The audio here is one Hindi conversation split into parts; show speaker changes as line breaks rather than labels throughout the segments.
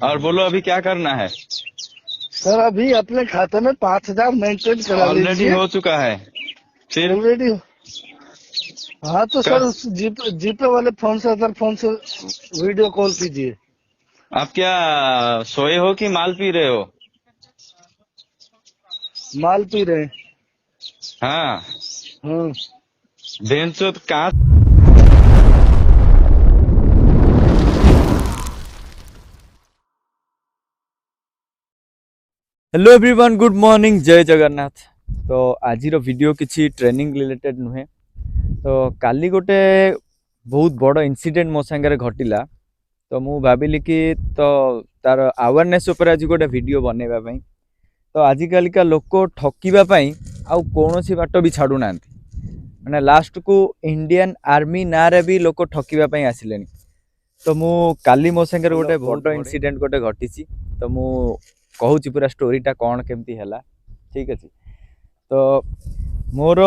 और बोलो अभी क्या करना है।
सर अभी अपने खाते में 5,000 मेंटेन करा
ऑलरेडी
लीजिए।
हो चुका है फिर।
ऑलरेडी। हाँ तो सर
क-
उस जीपे जीपे वाले फोन से अदर फोन से वीडियो कॉल कीजिए।
आप क्या सोए हो कि माल पी रहे हो।
माल पी रहे हैं।
हाँ।
हाँ।
बेंचो तो कहाँ।
हेलो एवरीवन, गुड मॉर्निंग, जय जगन्नाथ। तो आज वीडियो किसी ट्रेनिंग रिलेटेड नुहे। तो काली गोटे बहुत बड़ इंसिडेंट मो सांगे घटिला। तो मु भाविली कि तो तार अवेयरनेस उपर आज गोटे वीडियो बनैबा पई। तो आजिकल का लोक ठकिबा पई आउ कोनोसी बाट भी छाडू नांती। माने लास्ट को इंडियन आर्मी नारे भी लोक ठकिबा पई आसिलेनी। तो मु काली मो सांगे गोटे बड़ इंसिडेंट गोटे घटिसी। तो मु कहूँ पूरा स्टोरीटा कौन केमती है। ठीक अच्छे। तो मोर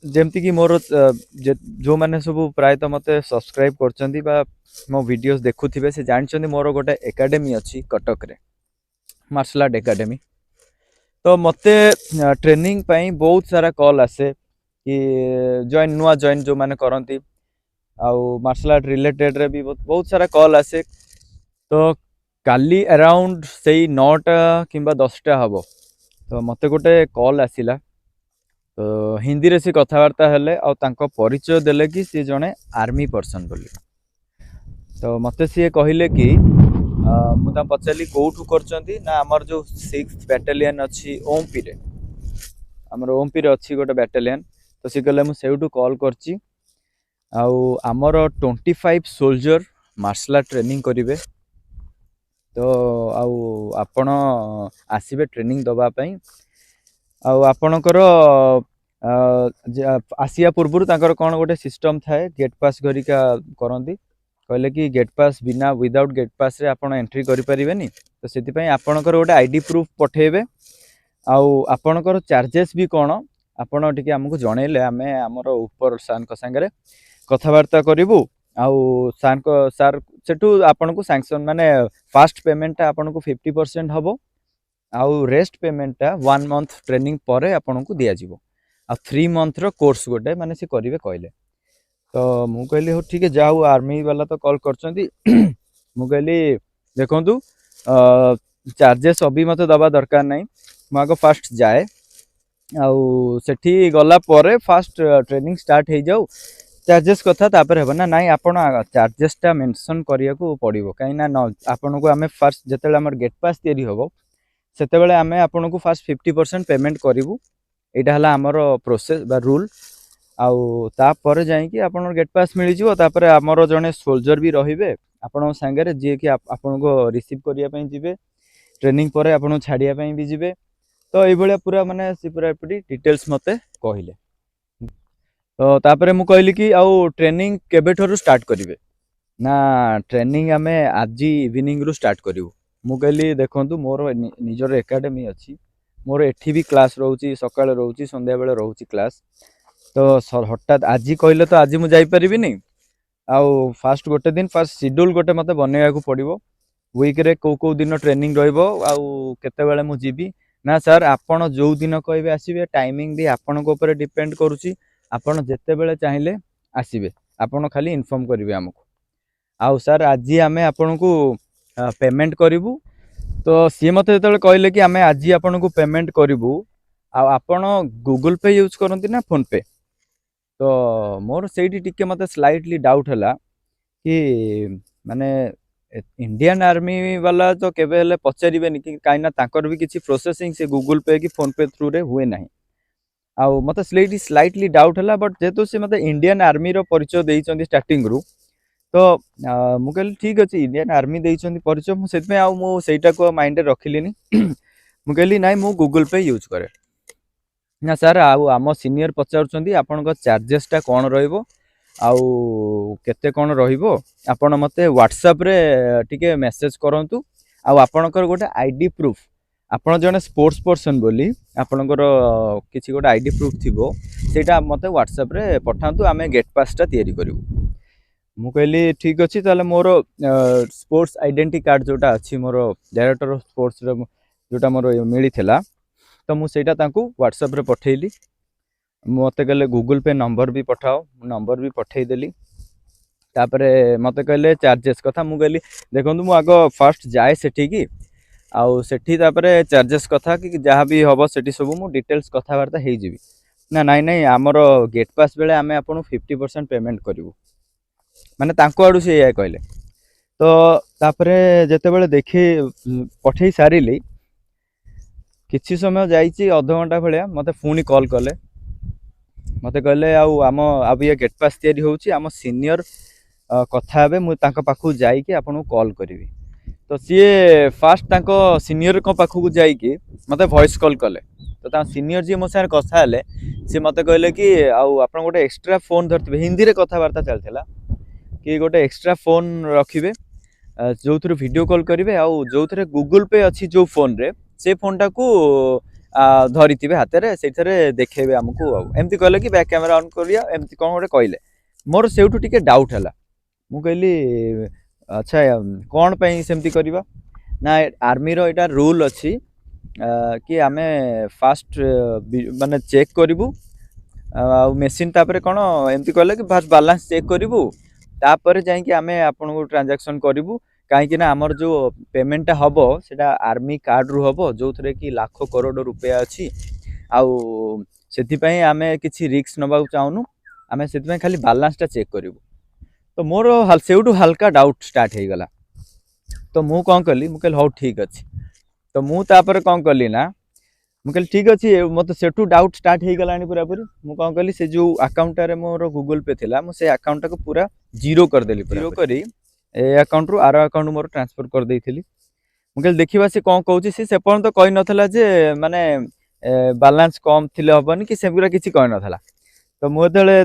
जमती कि मोर जो मैंने सब प्रायतः मत सब्सक्राइब कर मो वीडियोस देखुवे से जानते मोर गोटे एकेडमी अच्छी कटक रे, मार्शल आर्ट एकेडमी। तो मत ट्रेनिंग पाई बहुत सारा कॉल आसे कि जॉइन नुआ जॉइन जो मैंने करती आउ मार्शल आर्ट रिलेटेड रे भी बहुत सारा कॉल आसे। तो काली अराउंड से 9टा कि 10टा हम। तो मत गोटे कॉल आसिला। तो हिंदी रे सी कथबार्ता हेले और तांको परिचय देले कि सी जने आर्मी पर्सन बोली। तो मत सी कहले कि मुझे पचारि कौठू करचंती ना आमर जो 6th बैटालियन अच्छी ओमपी रे, आमर ओमपी रे अच्छी गोटे बैटालियन। तो सी कहले मु सेउटू कॉल करची आउ आमर 25 सोल्जर मार्शल आर्ट ट्रेनिंग करिवे। तो आउ आपण आसीबे ट्रेनिंग दबा पई। आउ आपणकर आसिया पूर्व तांकर कौन गोटे सिस्टम थाए गेट पास गरिका करंती। कहले कि गेट पास बिना विदाउट गेट पास रे आपण एंट्री करि परिबेनी। तो सेति पई आपणकर गोटे आईडी प्रूफ पठेबे। आउ आपणकर चार्जेस भी कौन आपण टिके हमकु जणैले आमे हमर ऊपर सान को संगे कथबार्ता करिवु। आउ सार को सार सेटू आपन को सैंक्शन माने फास्ट पेमेंट आपन को 50% हबो। आउ रेस्ट पेमेंट 1 मंथ ट्रेनिंग परे आपन को दिया जिवो। आ 3 मंथ रो कोर्स गोटे माने से करिवे कहले। तो मु कहली हो ठीक है जाऊ, आर्मी वाला तो कॉल करचंती। मु कहली देखंतु चार्जेस अभी मते दबा दरकार नहीं, मागो फास्ट जाए आउ सेठी गला परे फास्ट ट्रेनिंग स्टार्ट हो जाऊ। चार्जेस कथा तापर हेबो ना नाई आपण चार्जेस टा मेंशन करिया को पड़िबो काई ना आपण को आमे फर्स्ट जतेले हमर गेट पास तयारी होबो सेते बेले आमे आपण को फर्स्ट 50% पेमेंट करिवु। एटा हला हमर प्रोसेस बा रूल। आउ तापर जाई कि आपण गेट पास मिली जिवो। तापर हमर जने सोल्जर भी रहिबे आपण संगे रे जे कि आपण को रिसीव करिया पई जिवे, ट्रेनिंग परे आपण छाडिया पई भी जिवे। तो एई भलिया पूरा माने सी पूरा एपडी डिटेल्स मते कहिले। तो तापर मु कहली कि आउ ट्रेनिंग केबे ठरू स्टार्ट करिवे ना ट्रेनिंग आमे आज इवनिंग रु स्टार्ट करिवु। मु कहली देखंतु मोर निजर एकेडमी अछि, मोर एठी भी क्लास रहउची, सकाळे रहउची, संध्या बेले रहउची क्लास। तो हठात आज कहले तो आज मु जाई परिबि नै। आउ फास्ट गोटे दिन फास्ट शेड्यूल गोटे मते बनेया को पड़िबो। वीक रे को दिन ट्रेनिंग रहइबो आउ केते बेले मु जीबी ना सर आपण जो दिन कहबे आसीबे। टाइमिंग भी आपण को ऊपर डिपेंड करूची, आपण जेते बेले चाहिए आसीबे, आपण खाली इन्फॉर्म करिवे हमको। आउ सर आज आमे आपण को पेमेंट करिवु। तो सी मते जेते कहले कि आमे आज आपण को पेमेंट करिवु आ आपण गूगल पे यूज करंती ना फोन पे। तो मोर सेठी टिके मते स्लाइटली डाउट हला कि माने इंडियन आर्मी वाला तो केबे हेले पचारिबेनी कि काइना ताकर भी किछि प्रोसेसिंग से गूगल पे कि फोन पे थ्रू रे हुए नाही। आउ मते स्लाइटली डाउट हला बट जेतु से मते इंडियन आर्मी रो परिचय देइचंदी स्टार्टिंग रु। तो मु कहली ठीक अछि इंडियन आर्मी देइचंदी परिचय, मु सेतमे आउ मु सेटा को माइंड रे रखिलिनी। मु कहली नाइ मु गूगल पे यूज करे ना सर। आउ आम सीनियर पचारुचंदी आपन को चार्जेस टा कोन रहइबो आउ केते कोन रहिबो, आपण मते व्हाट्सएप रे टिके मेसेज करंतु। आउ आपणकर गोटे आईडी प्रूफ, आपण जने स्पोर्ट्स पर्सन बोली आपणकर किछि गोटे आईडी प्रूफ थिबो सेटा मते व्हाट्सएप रे पठांतु, आमे गेट पास टा तयारी करिवु। ମୁଁ କହିଲି ଠିକ୍ ଅଛି ତାହେଲେ ମୋର ସ୍पोर्ट्स आइडेंटिटी कार्ड जोटा अच्छी मोर डायरेक्टर ऑफ स्पोर्ट्स जोटा मोर मिलता तो मुझे व्हाट्सएप रे पठेली मते कहले गूगल पे नंबर भी पठाओ नंबर भी पठेदेली तापर मते कहले चार्जेस कथा मु कहली देखो मु आग फास्ट जाए सेठी आउ सेठी तापर चार्जेस कथा कि जहाँ भी हम सेठी सब मु डिटेल्स कथबार्ता हो जीवी ना नाई नाई आमर गेट पास बेले आम आपको 50% पेमेंट करूँ माने तांको आड़ू से कहले तो तापरे जेतेबेले देखी पठे सारिली किछि समय जाइए अध घंटा भाया मत पुणी कॉल कले मत कहले आम अब ये गेट पास तैयारी होउची आम सीनियर कथा हे मुझे पाखु जाइए आपको कॉल करी तो सी फास्ट तांको सीनियर को पाखु जाइए मत वॉइस कॉल कले तो सीनियर जी मो साथ कथा हेले सी मत कहले कि आप गोटे एक्स्ट्रा फोन धरते हिंदी में कथबार्ता चलता कि गोटे एक्स्ट्रा फोन रखिए जो थ्रू वीडियो कॉल करेंगे आउ जो थे गूगल पे अच्छी जो फोन रे से फोन टाको धरी थे हाथ में से देखेबे आमको एमती कहले कि बैक कैमेरा ऑन करिया एमती कौन गोटे कहले मोर सेउठु टिके डाउट है मु कहली अच्छा कौन पे सेमती करवा ना आर्मी रो एटा रूल अच्छी कि आमे फास्ट माने चेक करूँ मेसीन तापर कौन एमती कहले कि फास्ट बालांस चेक करूँ तापर जाइए आमे आपन को ट्रांजैक्शन करूँ कहीं आमर जो पेमेंटा हम से आर्मी कार्ड रु हम जो थे कि लाख करोड़ रुपया अच्छी आउ से आमे किसी रिस्क नबाक चाहूनु आमे से खाली बालांसटा चेक करूँ तो मोर सेउठु हल्का डाउट स्टार्ट हो गला तो मु कौन कली मु कहली हाँ ठीक अच्छे तो मुझे कौन कली ना मुझे ठीक अच्छे मत सेठू डाउट स्टार्ट हो गला पूरा पूरी मु कौन कली से जो अकाउंट मोर गूगल पे थिला मुझे अकाउंट को पूरा जीरो करदेली जीरो करी ए अकाउंट रु आर अकाउंट मोर ट्रांसफर कर देइथिली मुझे देखा सी कौन कहूँ सी पर्यंत कही नाला जे माने बालांस कम थिले हबनी कि सेगुरा किसी कही नाला तो मुझे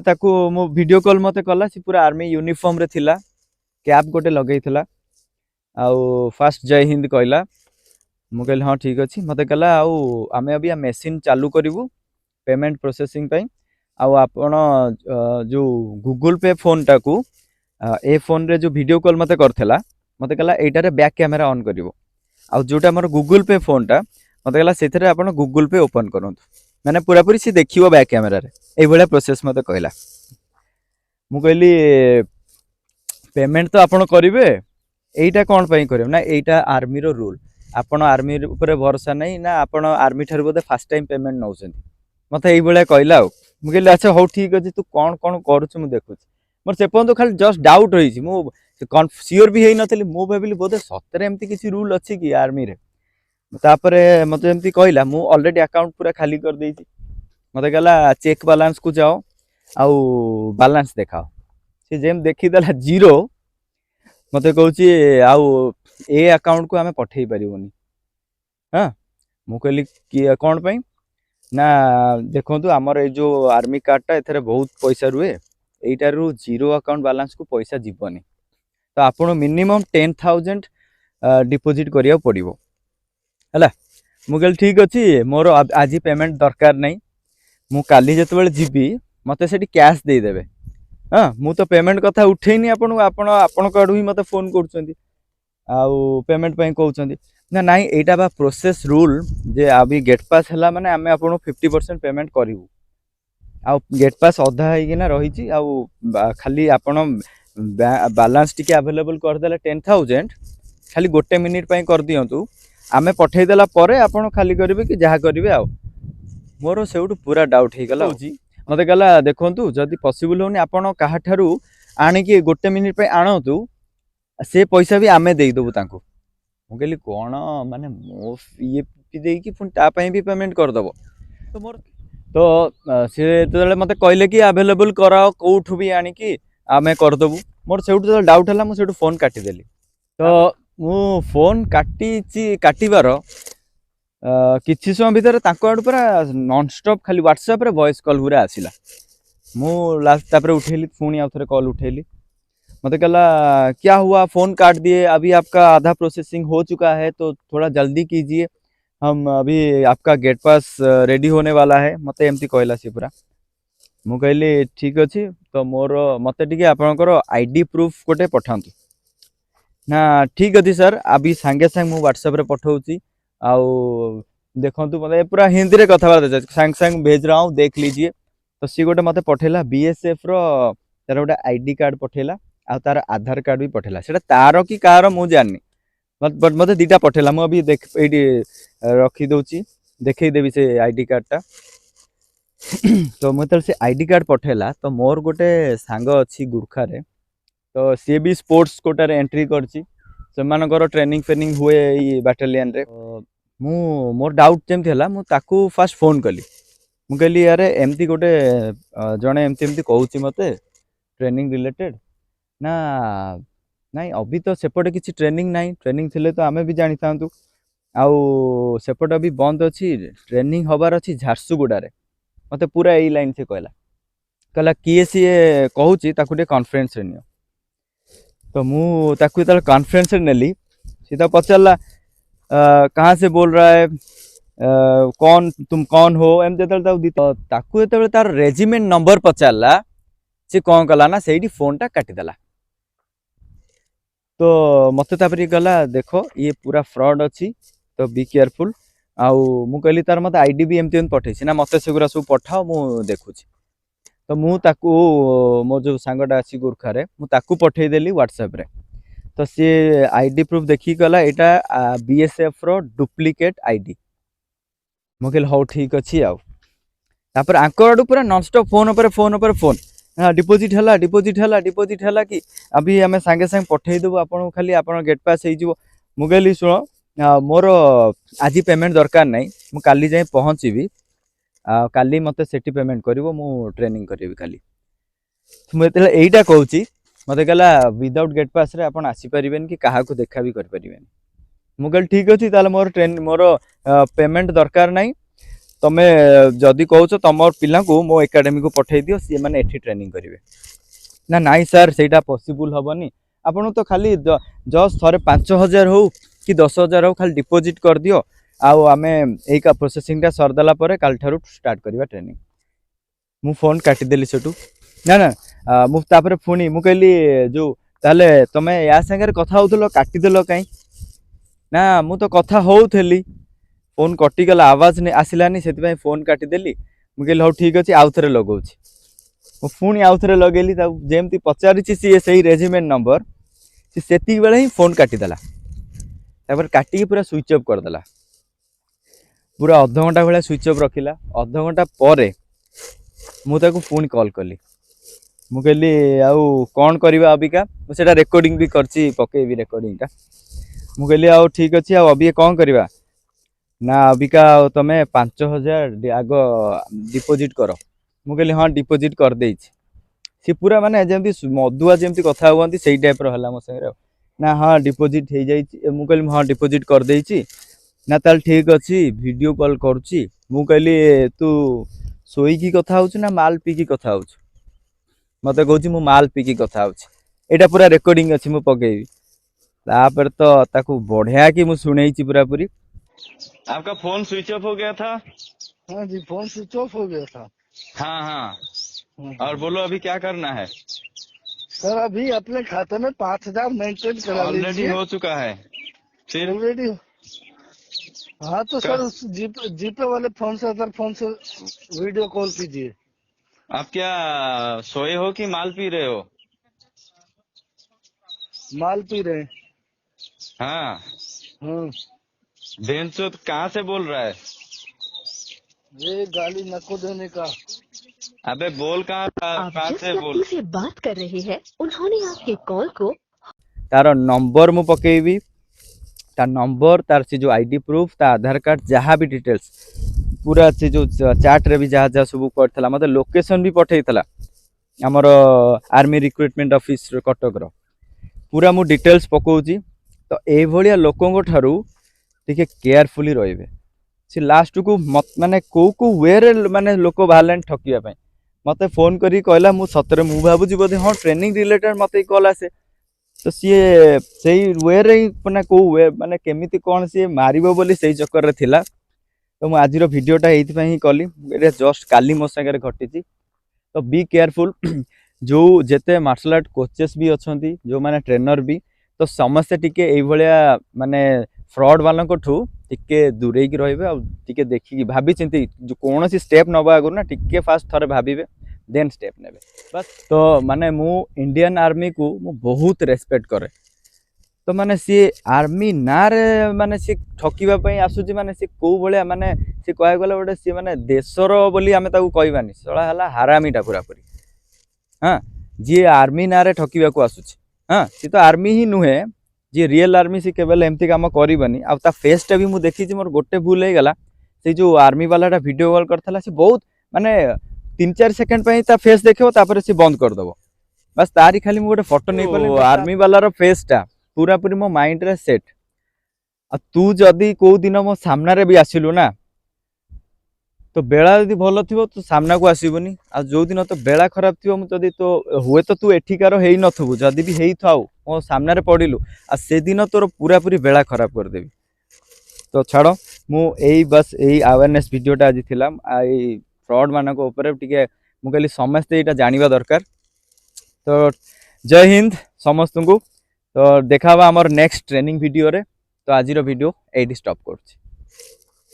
मो वीडियो कॉल मत कला सी पूरा आर्मी यूनिफॉर्म रे थिला कैप गोटे लगे आउ फास्ट जय हिंद कहला मु कहली हाँ ठीक अच्छे मत कहला आम अभी मेसीन चालू करूँ पेमेंट प्रोसेसिंग आपण जो गूगल पे फोन टाकू ए फोन रे जो वीडियो कॉल मत करथला मत कहला एटारे बैक कैमेरा ऑन करिवो आ जोटा हमर गूगल पे फोन टा मत कहला सेथरे आपण गूगल पे ओपन करंतु माने पूरा पूरी सी देखिवो बैक कैमेरा रे ए भले प्रोसेस मत कहला मु कहली पेमेंट तो आपण करिवे एटा कोन पई करिवे ना एटा आर्मी रो रूल आपण आर्मी ऊपर भरोसा नहीं ना आपण आर्मी ठार बोधे फर्स्ट टाइम पेमेंट नौछंती मत एई भले कहला मु कहली अच्छा हो ठीक अछि तू कोन कोन करूछ मु देखुछ मोर से पर्यंत खाली जस्ट डाउट रही मु सियोर भी होई मु भाविली बोधे सतरे एमती किसी रूल अच्छी कि आर्मी रे तापरे मते एमती कहला मु ऑलरेडी अकाउंट पूरा खाली कर देइछि मते कहला चेक बैलेंस को जाओ आउ बैलेंस देखाओ से जेम देखी देला जीरो मते कहूची आउ ए अकाउंट को आमे पठेई परिबोनी हां मु कहली कि कोन पई ना देखंतु हमर ए जो आर्मी कार्ड टा एथरे बहुत पैसा रुए एटारू जीरो अकाउंट बैलेंस को पैसा जीवनी तो आपन मिनिमम 10,000 डिपोजिट करिया पड़िबो हला मु कहली ठीक अछि मोर आज पेमेंट दरकार नहीं मु काली जेतबेले जीबी मते सेठी कैश दे देबे हां मु तो पेमेंट कथा उठेनी आपन को आडू ही मते फोन करछंती आउ पेमेंट पई कहउछंती ना नहीं एटा बा प्रोसेस रूल जे अभी गेट पास हला माने आमे आपन 50% पेमेंट करिवु आउ गेट पास अधा होना रही खाली आपण बालांस टी अवेलेबल करदे 10,000 खाली गोटे मिनिट कर दिंतु आमे पठेदेला आपण खाली करेंगे कि जहाँ करेंगे आ मोर से पूरा डाउट हो गला मत कहला देखु जदि पॉसिबल होनी आपण क्या आणिकी गोटे मिनिट आणतु से पैसा भी आमे देदेबू तांको मु कहली कौन माने मो ये देकी पुणी तापाई भी पेमेंट करदेव तो मोर तो सी जो मत कहले कि अवेलेबल कराओ कौठू भी आणिकी आमे करदेबू मोर से डाउट है मुझे फोन काटिदेली तो मु फोन काटिबार किछि समय भितर ताको आडू पूरा नॉन स्टॉप खाली व्हाट्सएप रे वॉइस कॉल पूरा आसिला मु लास्ट तापर उठेली पुणी आउ थरे कॉल उठेली मत कहला क्या हुआ फोन काट दिए अभी आपका आधा प्रोसेसिंग हो चुका है तो थोड़ा जल्दी कीजिए हम अभी आपका गेट पास रेडी होने वाला है मत एमती कहला सी पूरा ମୁଁ କହିଲି ଠିକ୍ ଅଛି ତ ମୋର ମତେ ଟିକେ ଆପଣଙ୍କର ଆଇଡି ପ୍ରୁଫ୍ ଗୋଟେ ପଠାନ୍ତୁ ନା ଠିକ୍ ଅଛି ସାର୍ अभी ସାଙ୍ଗେ ସାଙ୍ଗେ ମୁଁ WhatsApp ରେ पठाऊँगी ଆଉ देखंतु मतलब पूरा हिंदी रे कथबार्ता सांग सांग भेज रहा हूँ देख लीजिए तो सी गोटे मते पठेला बीएसएफ रो तार गोटे आईडी कार्ड पठेला आ तार आधार कार्ड भी पठेला सेटा तार कि कार मु जाननी बट मते दीटा पठेला मु अभी देख एडी रखी दउची देखै देबी से आईडी कार्ड टा तो मतलब से आईडी कार्ड पठेला तो मोर गोटे सांग अछि गुरखा रे तो सी भी स्पोर्ट्स कोटा रे एंट्री करची सेमानकर ट्रेनिंग फेनिंग हुए ई बाटालियन रे मु मोर डाउट जेमती हला मु ताकू फास्ट फोन कली मु कहली अरे एमती गोटे जणे एमती एमती कहूची मते ट्रेनिंग रिलेटेड ना नहीं अभी तो सेपटे किसी ट्रेनिंग नहीं ट्रेनिंग थिले तो आमे भी जानी थांतु आउ सेपट अभी बंद अच्छी ट्रेनिंग हबार अच्छी झारसुगुड़ा रे मते पूरा यही लाइन से कहला कहला किए सी कहूची ताकू टे कॉन्फ्रेंस रे नियो तो मु ताकू तल कॉन्फ्रेंस रे नेली सीधा पचारला कहाँ से बोल रहा है कौन तुम कौन हो एम ताकू जो तार रेजिमेंट नंबर पचारला सी कौन कला ना से फोन टा काटिदेला तो मत गला देखो ये पूरा फ्रॉड अच्छी तो बी केयरफुल आउ मु कहली तार मत आईडी भी एमती पठे ना मत सेगुरा सब पठाओ मु देखुची तो मु ताकू मो जो सांगटा अच्छी गुरखा रे मु ताकू पठेदेली व्हाट्सएप रे तो सी आईडी प्रूफ देखी गला एटा बीएसएफ रो डुप्लिकेट आईडी मु कहली हो ठीक अच्छी आउ तापर आंकर आडू पूरा नॉनस्टॉप फोन पर फोन हाँ डिपोजिट है कि अभी आम सांगे सांगे पठे देबू आपन खाली आपन गेट पास हो मु कहली शुण मोर आज पेमेंट दरकार नहीं मु काली जाए पहुँची काली मते सेठी पेमेंट करिवो मु ट्रेनिंग करेबी काली मुझे यहीटा कहूँ मत कहला विदाउट गेट पास रे आपन आसी परिबेन कि काहा को देखा भी कर परिबेन मु कहली ठीक अछि ताले मोर पेमेंट दरकार नहीं तमे जदि कहूच तुम पिला को मो एकेडमी को पठे दियो सी माने एठी ट्रेनिंग करेंगे ना नाई सर सेटा पॉसिबल हेनी आपन तो खाली जस्ट थरे 5000 हो कि 10000 हो खाली डिपोजिट कर दियो आउ आमे एई का प्रोसेसिंग टा सरदला परे काल ठारू स्टार्ट करबा ट्रेनिंग मु फोन काटी देली सेटू ना ना मु तापरे फोनी मु कहली जो ताले तमे या संगे कथा होतलो काटी देलो काई ना मु तो कथा होउथली फोन कटिगला आवाज नहीं आसलानी से फोन काटिदेली मुझे हाँ ठीक अच्छे आउ थे लगौच पुणी आउ थे लगेली जमती पचारि सी से रेजिमेंट नंबर से बेले ही फोन काटिदेला काटिकी पूरा स्विच ऑफ करदेला पूरा अध घंटा भाया स्विच ऑफ रखिला अध घंटा पर मुझे पुणी कॉल कली मु कहली आउ कौन करवा अबिका मुझे रेकर्डिंग भी करची पकेबी रेकर्डिंग टा मु कहली आउ ठीक अच्छे अभी कौन करवा ना अबिका तमे 5000 आग डिपोजिट कर मु कहली हाँ डिपोजिट कर देइछि सी पूरा माने जेमती मधुआ जेमती कथा हुअंती सेई टाइप रो हला मो संगे ना हाँ डिपोजिट हो जाइछि मु कहली हाँ डिपोजिट कर देइछि ना ताल ठीक अछि वीडियो कॉल करूछि मु कहली तू सोई की कथा होछु ना माल पी की कथा होछु मते कहूछि मु माल पी की कथा होछि एटा पूरा रेकॉर्डिंग अछि मु पकेबी तापर तो ताकू बढ़िया कि मु सुनेइछि पूरा पूरी
आपका फोन स्विच ऑफ हो गया था।
हाँ जी फोन स्विच ऑफ हो गया था।
हाँ हाँ और बोलो अभी क्या करना है।
सर अभी अपने खाते में 5000 मेंटेन करा लीजिए।
ऑलरेडी हो चुका है फिर
ऑलरेडी। हाँ तो सर उस जीपे वाले फोन से वीडियो कॉल कीजिए।
आप क्या सोए हो कि माल पी रहे हो।
माल पी रहे हैं।
हाँ बेंचो कहाँ से बोल रहा है।
ये गाली नको देने का।
अबे बोल कहाँ से बोल।
से बात कर रहे हैं उन्होंने आपके कॉल को
तार नंबर मु पकेबी तार नंबर तार से जो आईडी प्रूफ ता आधार कार्ड जहाँ भी डिटेल्स पूरा से जो चैट रे भी जहाँ जहाँ सब करथला मते लोकेशन भी पठेइथला हमर आर्मी रिक्रुटमेंट ऑफिस कटक रो पूरा मु डिटेल्स पकोउची तो ए भलिया लोकंग ठारू टिके केयरफुली रहिबे से लास्ट को माने को वे रे माने लोक बाहरलान ठकिया पय मते फोन करी कहला मु सतरे मु भाबुजी बोधे हाँ ट्रेनिंग रिलेटेड मते कॉल आसे तो सी सही वे रे माने को वे माने केमिति कोन सी मारिबो बोली सही चक्कर रे थिला तो मु आजिरो वीडियोटा एइथि पय ही कली एटा जस्ट काली मो संगे घटिची तो बी केयरफुल जो जेते मार्शल आर्ट कोचेस भी अच्छी जो माने ट्रेनर भी तो समस्ते टिके एभलिया माने फ्रॉड वालों ठू टिके दूरे की रहिबे और टिके देखिकी भाभी चिंती जो कौन सी स्टेप नवा आगु ना टिके फास्ट थरे भाबिबे देन स्टेप नेबे बस। तो माने मु इंडियन आर्मी को मु बहुत रेस्पेक्ट करे। तो माने सी आर्मी ना रे माने सी ठकिबा पई आसुची माने सी को भलिया माने सी कहै गले गोटे सी माने देशर बोली आमे ताकू कहबानी सळा हला हारामीटा पूरा पूरी। हाँ जी आर्मी ना रे ठकिबा को आसुची हाँ सी तो आर्मी ही नुहे जी रियल आर्मी सी केवल एमती काम करबनी आ ता फेसटा भी मु देखी मोर गोटे भूल हो गला से जो आर्मी वालाटा वीडियो कॉल करथला से बहुत माने 3-4 सेकंड पे ता फेस देखो तापर से बंद कर दबो बस तारी खाली मु गोटे फोटो नहीं पले आर्मी वालार फेसटा पूरा पूरी मो माइंड रे सेट। आ तू जदी को दिन मो सामना रे भी आसिलु ना तो बेला यदि भल थी तो सामना को आसबनी आ जो दिन तो बेला खराब थी जदि तो हुए तो तू एठिकार हो नथबु जदि भी हेई थाउ मो सामने पड़िलु आ से दिन तोर पूरा पूरी बेला खराब कर देबी। तो छाड़ मु एई बस एई अवेयरनेस वीडियोटा आज थिला आई फ्रॉड मानक ऊपर टिके मु कहली समस्ते एटा जानिबा दरकार। तो जय हिंद समस्त को। तो देखा हमर नेक्स्ट ट्रेनिंग वीडियो रे। तो आज वीडियो एडी स्टॉप करछि।